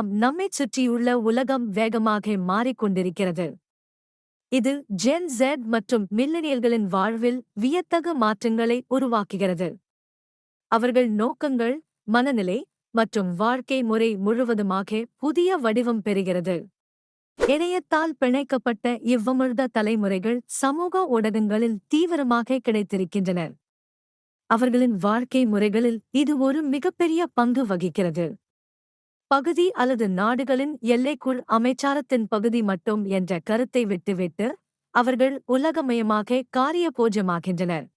நம்மைச் சுற்றியுள்ள உலகம் வேகமாக மாறிக்கொண்டிருக்கிறது. இது ஜென் Z மற்றும் மில்லனியல்களின் வாழ்வில் வியத்தகு மாற்றங்களை உருவாக்குகிறது. அவர்கள் நோக்கங்கள், மனநிலை மற்றும் வாழ்க்கை முறை முழுவதுமாக புதிய வடிவம் பெறுகிறது. இணையத்தால் பிணைக்கப்பட்ட இவ்வமிழ்த தலைமுறைகள் சமூக ஊடகங்களில் தீவிரமாக கிடைத்திருக்கின்றனர். அவர்களின் வாழ்க்கை முறைகளில் இது ஒரு மிகப்பெரிய பங்கு வகிக்கிறது. பகுதி அல்லது நாடுகளின் எல்லைக்குள் அமைச்சாரத்தின் பகுதி மட்டும் என்ற கருத்தை விட்டுவிட்டு அவர்கள் உலகமயமாக காரியபோஜமாகின்றனர்.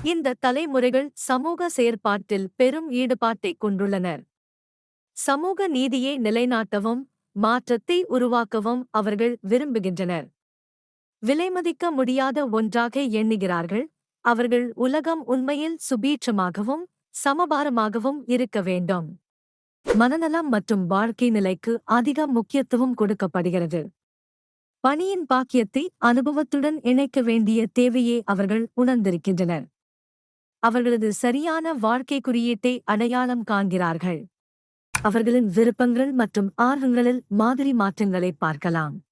இந்த தலைமுறைகள் சமூக செயற்பாட்டில் பெரும் ஈடுபாட்டைக் கொண்டுள்ளனர். சமூக நீதியை நிலைநாட்டவும் மாற்றத்தை உருவாக்கவும் அவர்கள் விரும்புகின்றனர். விலைமதிக்க முடியாத ஒன்றாக எண்ணுகிறார்கள். அவர்கள் உலகம் உண்மையில் சுபீட்சமாகவும் சமபாரமாகவும் இருக்க வேண்டும். மனநலம் மற்றும் வாழ்க்கை நிலைக்கு அதிக முக்கியத்துவம் கொடுக்கப்படுகிறது. பணியின் பாக்கியத்தை அனுபவத்துடன் இணைக்க வேண்டிய தேவையை அவர்கள் உணர்ந்திருக்கின்றனர். அவர்களது சரியான வாழ்க்கை குறியீட்டை அடையாளம் காண்கிறார்கள். அவர்களின் விருப்பங்கள் மற்றும் ஆர்வங்களில் மாதிரி மாற்றங்களை பார்க்கலாம்.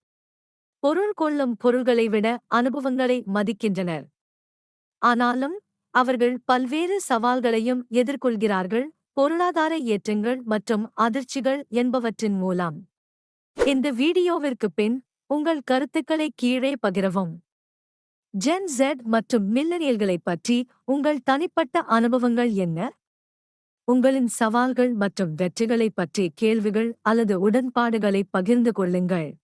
பொருள் கொள்ளும் பொருள்களை விட அனுபவங்களை மதிக்கின்றனர். ஆனாலும் அவர்கள் பல்வேறு சவால்களையும் எதிர்கொள்கிறார்கள், பொருளாதார ஏற்றங்கள் மற்றும் அதிர்ச்சிகள் என்பவற்றின் மூலம். இந்த வீடியோவிற்கு பின் உங்கள் கருத்துக்களை கீழே பகிரவும். ஜென் Z மற்றும் மில்லனியல்களைப் பற்றி உங்கள் தனிப்பட்ட அனுபவங்கள் என்ன? உங்களின் சவால்கள் மற்றும் வெற்றிகளைப் பற்றி கேள்விகள் அல்லது உடன்பாடுகளை பகிர்ந்து கொள்ளுங்கள்.